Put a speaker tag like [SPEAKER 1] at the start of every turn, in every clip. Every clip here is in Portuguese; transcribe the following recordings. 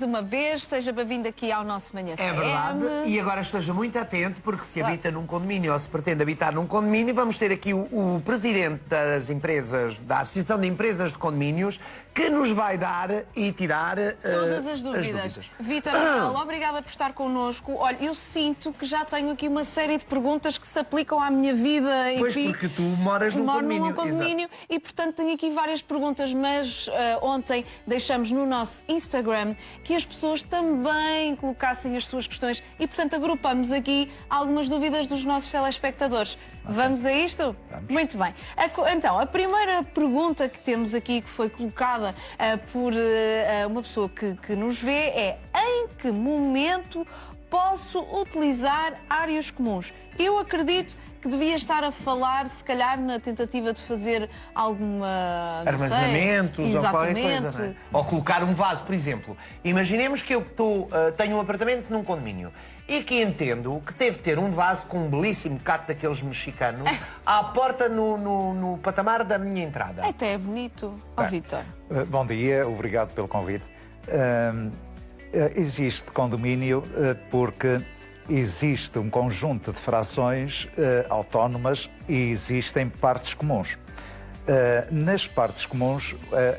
[SPEAKER 1] uma vez, seja bem-vindo aqui ao nosso Manhã CM.
[SPEAKER 2] É verdade, e agora esteja muito atento, porque se habita num condomínio ou se pretende habitar num condomínio, vamos ter aqui o presidente das empresas, da Associação de Empresas de Condomínios, que nos vai dar e tirar
[SPEAKER 1] todas as dúvidas. Vítor, obrigada por estar connosco. Olha, eu sinto que já tenho aqui uma série de perguntas que se aplicam à minha vida.
[SPEAKER 2] Pois, enfim, porque tu moras num
[SPEAKER 1] condomínio e, portanto, tenho aqui várias perguntas, mas ontem deixamos no nosso Instagram que as pessoas também colocassem as suas questões e, portanto, agrupamos aqui algumas dúvidas dos nossos telespectadores. Vamos a isto?
[SPEAKER 3] Vamos.
[SPEAKER 1] Muito bem. Então, a primeira pergunta que temos aqui, que foi colocada por uma pessoa que nos vê, é: em que momento posso utilizar áreas comuns? Eu acredito que devia estar a falar, se calhar, na tentativa de fazer alguma...
[SPEAKER 2] armazenamentos ou qualquer coisa. Não é? Ou colocar um vaso, por exemplo. Imaginemos que eu tenho um apartamento num condomínio e que entendo que deve ter um vaso com um belíssimo caco daqueles mexicanos à porta no patamar da minha entrada.
[SPEAKER 1] Até é bonito. Vítor.
[SPEAKER 3] Bom dia, obrigado pelo convite. Existe condomínio porque existe um conjunto de frações autónomas e existem partes comuns. Nas partes comuns,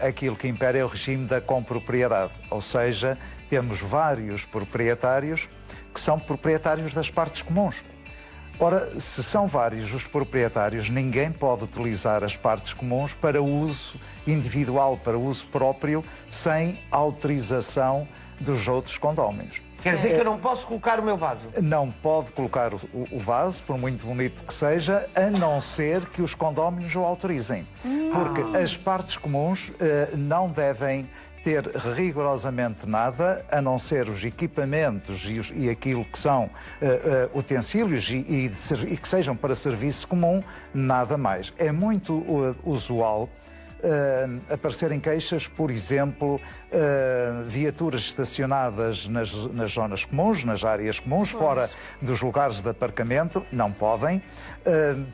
[SPEAKER 3] aquilo que impera é o regime da compropriedade, ou seja, temos vários proprietários que são proprietários das partes comuns. Ora, se são vários os proprietários, ninguém pode utilizar as partes comuns para uso individual, para uso próprio, sem autorização dos outros condóminos.
[SPEAKER 2] Quer dizer que eu não posso colocar o meu vaso?
[SPEAKER 3] Não pode colocar o vaso, por muito bonito que seja, a não ser que os condóminos o autorizem. Porque as partes comuns não devem ter rigorosamente nada, a não ser os equipamentos e aquilo que são utensílios e que sejam para serviço comum, nada mais. É muito usual aparecerem queixas, por exemplo, viaturas estacionadas nas zonas comuns, nas áreas comuns, fora dos lugares de aparcamento, não podem.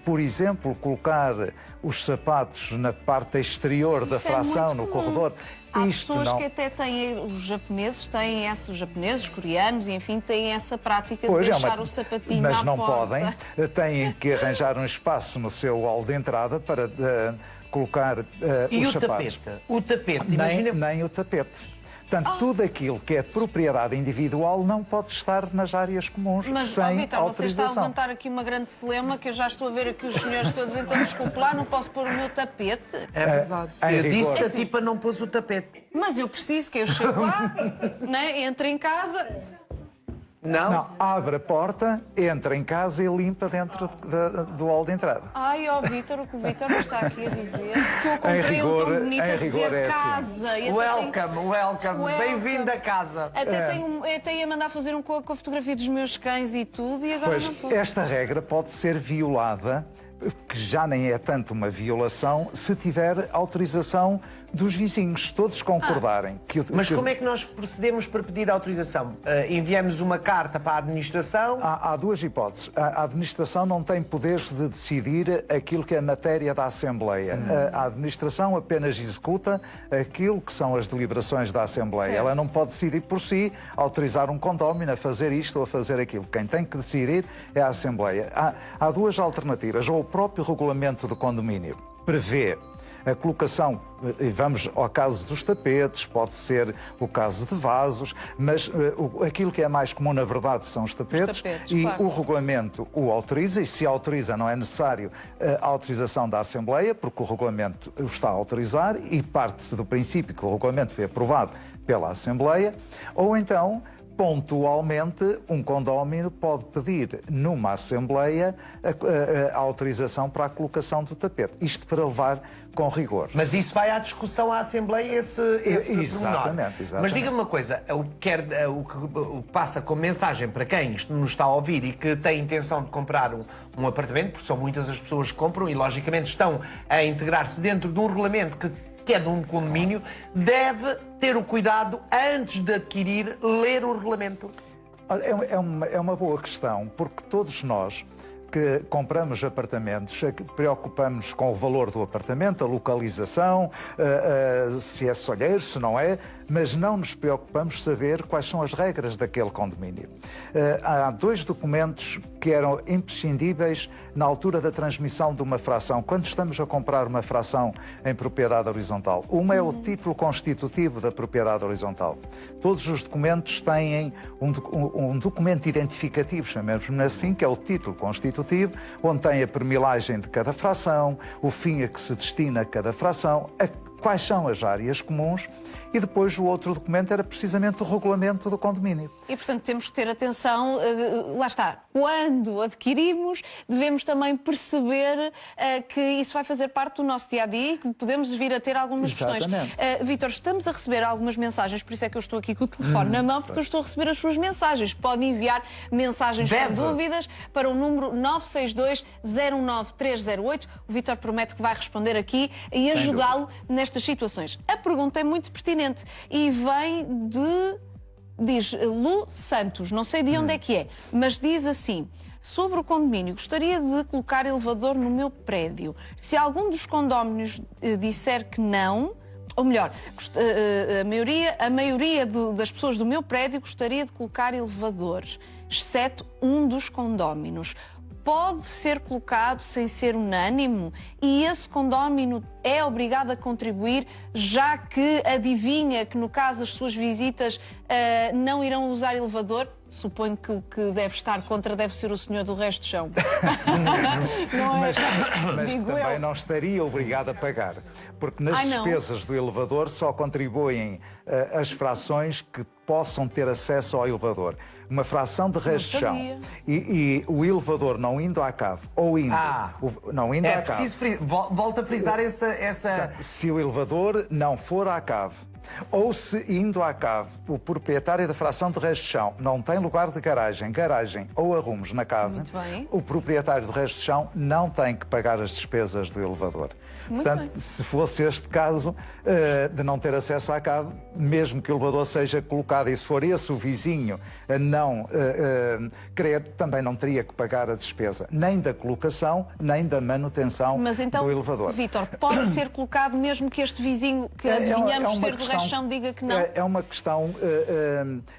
[SPEAKER 3] Por exemplo, colocar os sapatos na parte exterior da fração, no corredor.
[SPEAKER 1] Há pessoas que até têm, os japoneses têm essa, os japoneses, os coreanos, enfim, têm essa prática de deixar o sapatinho à porta.
[SPEAKER 3] Mas não podem, têm que arranjar um espaço no seu hall de entrada para colocar os sapatos.
[SPEAKER 2] O tapete?
[SPEAKER 3] Nem o tapete. Portanto, tudo aquilo que é propriedade individual não pode estar nas áreas comuns sem
[SPEAKER 1] Vítor,
[SPEAKER 3] autorização.
[SPEAKER 1] você está a levantar aqui uma grande celema que eu já estou a ver aqui os senhores todos, então desculpe lá, não posso pôr o meu tapete.
[SPEAKER 2] É verdade. Eu disse a ti para não pôs o tapete.
[SPEAKER 1] Mas eu preciso que eu chegue lá, né, entre em casa...
[SPEAKER 3] Não, abre a porta, entra em casa e limpa dentro do hall de entrada.
[SPEAKER 1] Ai, Vítor, o que o Vítor está aqui a dizer, que eu comprei um tão bonito a dizer casa.
[SPEAKER 2] Assim. Welcome, bem-vindo a casa.
[SPEAKER 1] Até ia mandar fazer com a fotografia dos meus cães e tudo, e agora
[SPEAKER 3] pois,
[SPEAKER 1] não pude.
[SPEAKER 3] Esta regra pode ser violada, que já nem é tanto uma violação, se tiver autorização dos vizinhos, todos concordarem.
[SPEAKER 2] Mas como é que nós procedemos para pedir autorização? Enviamos uma carta para a administração?
[SPEAKER 3] Há duas hipóteses. A administração não tem poderes de decidir aquilo que é matéria da Assembleia. A administração apenas executa aquilo que são as deliberações da Assembleia.
[SPEAKER 1] Certo.
[SPEAKER 3] Ela não pode decidir por si, autorizar um condómino a fazer isto ou a fazer aquilo. Quem tem que decidir é a Assembleia. Há duas alternativas. Ou o próprio regulamento do condomínio prevê a colocação, vamos ao caso dos tapetes, pode ser o caso de vasos, mas aquilo que é mais comum, na verdade, são os tapetes e claro. O regulamento o autoriza, e se autoriza não é necessário a autorização da Assembleia, porque o regulamento o está a autorizar e parte-se do princípio que o regulamento foi aprovado pela Assembleia, ou então... pontualmente, um condómino pode pedir numa Assembleia a autorização para a colocação do tapete. Isto para levar com rigor.
[SPEAKER 2] Mas isso vai à discussão à Assembleia, esse
[SPEAKER 3] exatamente.
[SPEAKER 2] Mas diga-me uma coisa, o que passa como mensagem para quem nos está a ouvir e que tem intenção de comprar um apartamento, porque são muitas as pessoas que compram e, logicamente, estão a integrar-se dentro de um regulamento que é de um condomínio, deve ter o cuidado, antes de adquirir, ler o regulamento?
[SPEAKER 3] É uma boa questão, porque todos nós que compramos apartamentos, preocupamos com o valor do apartamento, a localização, se é solheiro, se não é, mas não nos preocupamos saber quais são as regras daquele condomínio. Há dois documentos que eram imprescindíveis na altura da transmissão de uma fração, quando estamos a comprar uma fração em propriedade horizontal. Uma é o título constitutivo da propriedade horizontal. Todos os documentos têm um documento identificativo, chamemos-lhe assim, que é o título constitutivo, onde tem a permilagem de cada fração, o fim a que se destina cada fração, quais são as áreas comuns, e depois o outro documento era precisamente o regulamento do condomínio.
[SPEAKER 1] E, portanto, temos que ter atenção, lá está, quando adquirimos, devemos também perceber que isso vai fazer parte do nosso dia-a-dia e que podemos vir a ter algumas questões. Vítor, estamos a receber algumas mensagens, por isso é que eu estou aqui com o telefone na mão, porque eu estou a receber as suas mensagens. Pode enviar mensagens com dúvidas para o número 962-01308. O Vítor promete que vai responder aqui e ajudá-lo nestas situações. A pergunta é muito pertinente e vem de... Diz Lu Santos, não sei de onde é que é, mas diz assim: sobre o condomínio, gostaria de colocar elevador no meu prédio. Se algum dos condóminos disser que não, ou melhor, a maioria das pessoas do meu prédio gostaria de colocar elevadores, exceto um dos condóminos. Pode ser colocado sem ser unânime e esse condómino é obrigado a contribuir, já que adivinha que, no caso, as suas visitas não irão usar elevador? Suponho que o que deve estar contra deve ser o senhor do resto do chão. Não é?
[SPEAKER 3] Mas que também não estaria obrigado a pagar, porque nas despesas do elevador só contribuem as frações que possam ter acesso ao elevador. Uma fração de resto de chão e o elevador não indo à cave, ou indo, não indo à cave.
[SPEAKER 2] Volto a frisar essa...
[SPEAKER 3] Se o elevador não for à cave, ou se indo à cave o proprietário da fração de resto de chão não tem lugar de garagem ou arrumos na cave, o proprietário do resto de chão não tem que pagar as despesas do elevador. Portanto, se fosse este caso de não ter acesso à cave, mesmo que o elevador seja colocado e se for esse o vizinho a não querer, também não teria que pagar a despesa, nem da colocação, nem da manutenção do elevador.
[SPEAKER 1] Vítor, pode ser colocado mesmo que este vizinho que adivinhamos ser do resto de chão diga que não?
[SPEAKER 3] É uma questão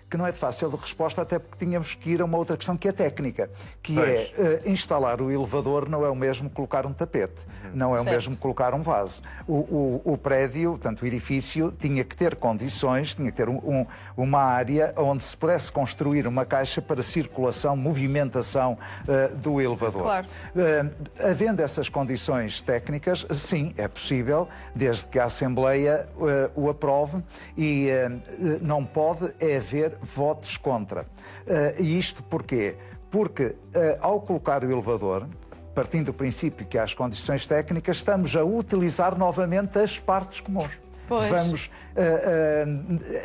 [SPEAKER 3] que não é de fácil de resposta, até porque tínhamos que ir a uma outra questão que é técnica, que é instalar o elevador não é o mesmo que colocar um tapete, não é o mesmo que colocar um vaso. O prédio, portanto, o edifício, tinha que ter condições, tinha que ter uma área onde se pudesse construir uma caixa para circulação, movimentação do elevador.
[SPEAKER 1] Claro.
[SPEAKER 3] Havendo essas condições técnicas, sim, é possível, desde que a Assembleia o aprove, e não pode haver votos contra. E isto porquê? Porque ao colocar o elevador, partindo do princípio que há as condições técnicas, estamos a utilizar novamente as partes comuns. Vamos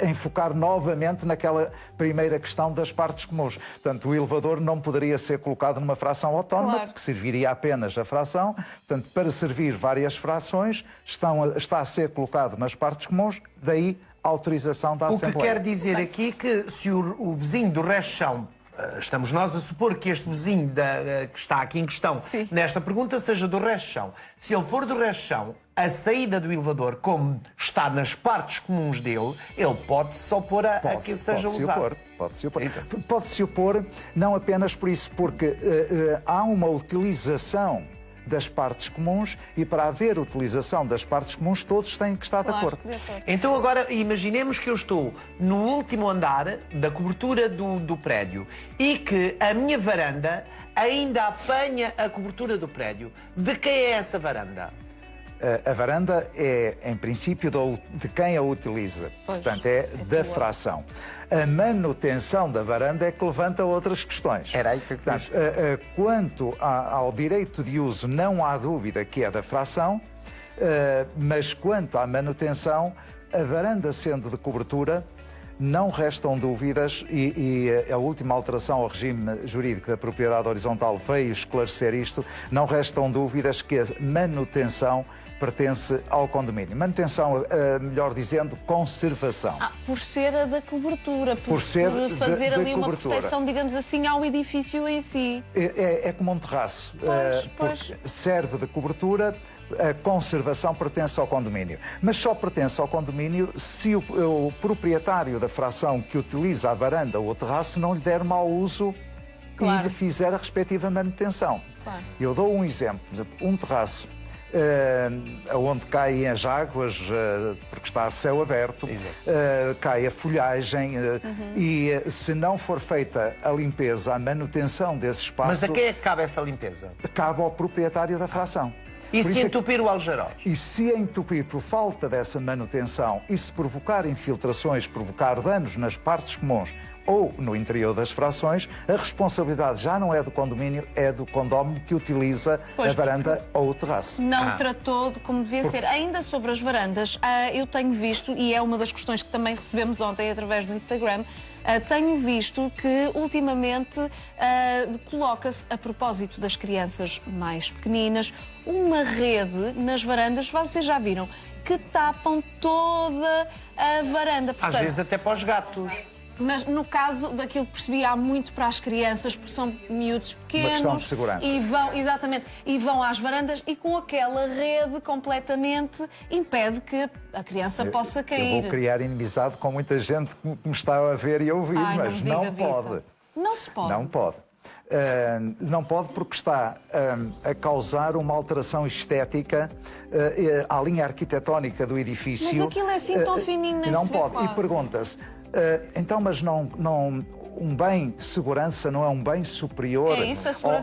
[SPEAKER 3] enfocar novamente naquela primeira questão das partes comuns. Portanto, o elevador não poderia ser colocado numa fração autónoma, porque serviria apenas a fração. Portanto, para servir várias frações, está a ser colocado nas partes comuns, daí a autorização da Assembleia.
[SPEAKER 2] O que quer dizer aqui que se o vizinho do resto de chão, estamos nós a supor que este vizinho que está aqui em questão, nesta pergunta, seja do resto de chão. Se ele for do resto de chão, a saída do elevador, como está nas partes comuns dele, ele pode-se opor a que seja usado.
[SPEAKER 3] Pode-se opor. Pode-se opor não apenas por isso, porque há uma utilização das partes comuns e para haver utilização das partes comuns todos têm que estar de acordo.
[SPEAKER 2] Então agora imaginemos que eu estou no último andar da cobertura do prédio e que a minha varanda ainda apanha a cobertura do prédio. De quem é essa varanda?
[SPEAKER 3] A varanda é, em princípio, de quem a utiliza. Portanto, é da fração. A manutenção da varanda é que levanta outras questões.
[SPEAKER 2] Era aí que eu
[SPEAKER 3] Portanto, quanto ao direito de uso, não há dúvida que é da fração, mas quanto à manutenção, a varanda sendo de cobertura, não restam dúvidas, e a última alteração ao regime jurídico da propriedade horizontal veio esclarecer isto, não restam dúvidas que a manutenção pertence ao condomínio. Manutenção, melhor dizendo, conservação.
[SPEAKER 1] Por ser a da cobertura, por fazer ali uma proteção, digamos assim, ao edifício em si.
[SPEAKER 3] É como um terraço.
[SPEAKER 1] Pois.
[SPEAKER 3] Serve de cobertura, a conservação pertence ao condomínio. Mas só pertence ao condomínio se o proprietário da fração que utiliza a varanda ou o terraço não lhe der mau uso e lhe fizer a respectiva manutenção.
[SPEAKER 1] Claro.
[SPEAKER 3] Eu dou um exemplo. Por exemplo, um terraço onde caem as águas, porque está a céu aberto, cai a folhagem, e se não for feita a limpeza, a manutenção desse espaço...
[SPEAKER 2] Mas a quem é que cabe essa limpeza?
[SPEAKER 3] Cabe ao proprietário da fração.
[SPEAKER 2] E se entupir o aljarós?
[SPEAKER 3] E se entupir por falta dessa manutenção e se provocar infiltrações, provocar danos nas partes comuns ou no interior das frações, a responsabilidade já não é do condomínio, é do condómino que utiliza a varanda ou o terraço.
[SPEAKER 1] Não tratou de como devia ser. Ainda sobre as varandas, eu tenho visto, e é uma das questões que também recebemos ontem através do Instagram, tenho visto que ultimamente coloca-se, a propósito das crianças mais pequeninas, uma rede nas varandas, vocês já viram, que tapam toda a varanda.
[SPEAKER 2] Portanto, às vezes até para os gatos.
[SPEAKER 1] Mas no caso daquilo que percebi, há muito para as crianças, porque são miúdos pequenos.
[SPEAKER 3] Uma questão de segurança.
[SPEAKER 1] E vão às varandas e com aquela rede completamente impede que a criança possa cair.
[SPEAKER 3] Eu vou criar inimizade com muita gente que me está a ver e a ouvir, mas não pode.
[SPEAKER 1] Não se pode.
[SPEAKER 3] Não pode. Não pode porque está a causar uma alteração estética à linha arquitetónica do edifício.
[SPEAKER 1] Mas aquilo é assim tão fininho, nem
[SPEAKER 3] não
[SPEAKER 1] se vê
[SPEAKER 3] pode.
[SPEAKER 1] quase.
[SPEAKER 3] E pergunta-se, então, mas um bem de segurança não é um bem superior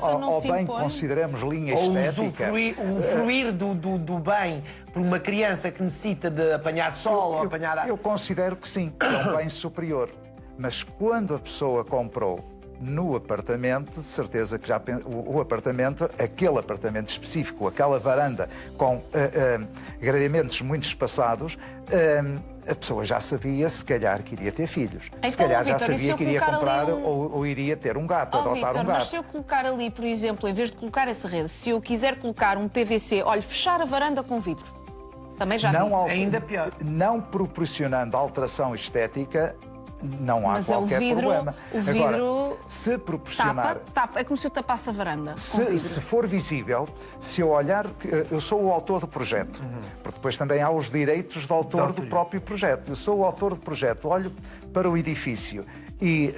[SPEAKER 3] ao bem que consideramos linha estética?
[SPEAKER 2] O fruir do bem por uma criança que necessita de apanhar sol ou apanhar...
[SPEAKER 3] Eu considero que sim, que é um bem superior. Mas quando a pessoa comprou no apartamento, de certeza que já o apartamento, aquele apartamento específico, aquela varanda com gradeamentos muito espaçados, a pessoa já sabia, se calhar, que iria ter filhos.
[SPEAKER 1] Então,
[SPEAKER 3] se calhar já
[SPEAKER 1] Vítor,
[SPEAKER 3] sabia que iria comprar ou iria ter um gato, adotar
[SPEAKER 1] Vítor,
[SPEAKER 3] um gato.
[SPEAKER 1] Mas se eu colocar ali, por exemplo, em vez de colocar essa rede, se eu quiser colocar um PVC, olha, fechar a varanda com vidro, também já vi.
[SPEAKER 2] Ainda pior.
[SPEAKER 3] Não proporcionando alteração estética, não há qualquer problema.
[SPEAKER 1] O vidro
[SPEAKER 3] agora, se proporcionar...
[SPEAKER 1] tapa, é como se eu tapasse a varanda.
[SPEAKER 3] Se for visível, se eu olhar... Eu sou o autor do projeto, porque depois também há os direitos do autor do próprio projeto. Eu sou o autor do projeto, olho para o edifício e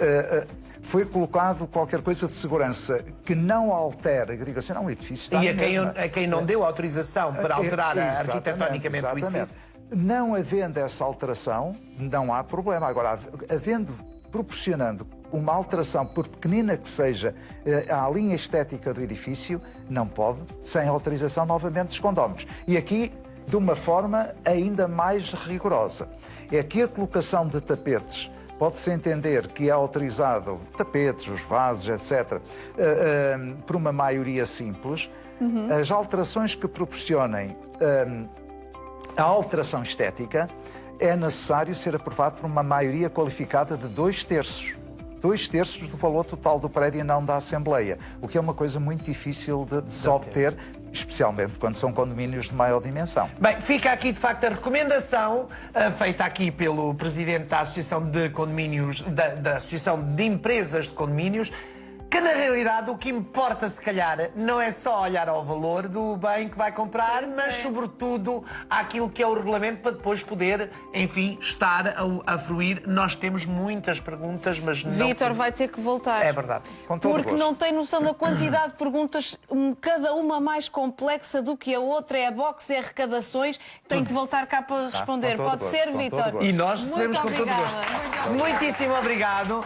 [SPEAKER 3] foi colocado qualquer coisa de segurança que não altere, eu digo assim, não, o edifício está...
[SPEAKER 2] E a quem não deu autorização para alterar arquitetonicamente o edifício...
[SPEAKER 3] Não havendo essa alteração, não há problema. Agora, proporcionando uma alteração, por pequenina que seja, à linha estética do edifício, não pode, sem autorização novamente dos condóminos. E aqui, de uma forma ainda mais rigorosa. É que a colocação de tapetes pode-se entender que é autorizado, tapetes, os vasos, etc., por uma maioria simples. As alterações que proporcionem a alteração estética é necessário ser aprovado por uma maioria qualificada de 2/3. 2/3 do valor total do prédio e não da Assembleia, o que é uma coisa muito difícil de se obter, especialmente quando são condomínios de maior dimensão.
[SPEAKER 2] Bem, fica aqui de facto a recomendação feita aqui pelo Presidente da Associação de Condomínios, da Associação de Empresas de Condomínios, que na realidade o que importa se calhar não é só olhar ao valor do bem que vai comprar, mas sobretudo àquilo que é o regulamento para depois poder, enfim, estar a fruir. Nós temos muitas perguntas, mas não...
[SPEAKER 1] Vítor vai ter que voltar.
[SPEAKER 2] É verdade.
[SPEAKER 3] Com todo
[SPEAKER 1] Porque
[SPEAKER 3] gosto.
[SPEAKER 1] não tem noção da quantidade de perguntas, cada uma mais complexa do que a outra, é box, é arrecadações, tem que voltar cá para responder.
[SPEAKER 3] com todo
[SPEAKER 1] Pode
[SPEAKER 3] gosto,
[SPEAKER 1] ser,
[SPEAKER 3] com todo
[SPEAKER 1] Vítor?
[SPEAKER 3] gosto.
[SPEAKER 2] E nós recebemos
[SPEAKER 1] Muito
[SPEAKER 2] com todo
[SPEAKER 1] obrigada.
[SPEAKER 2] gosto. Muitíssimo obrigado.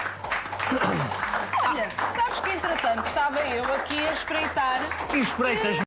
[SPEAKER 1] Olha, sabes que entretanto estava eu aqui a espreitar...
[SPEAKER 2] E espreitas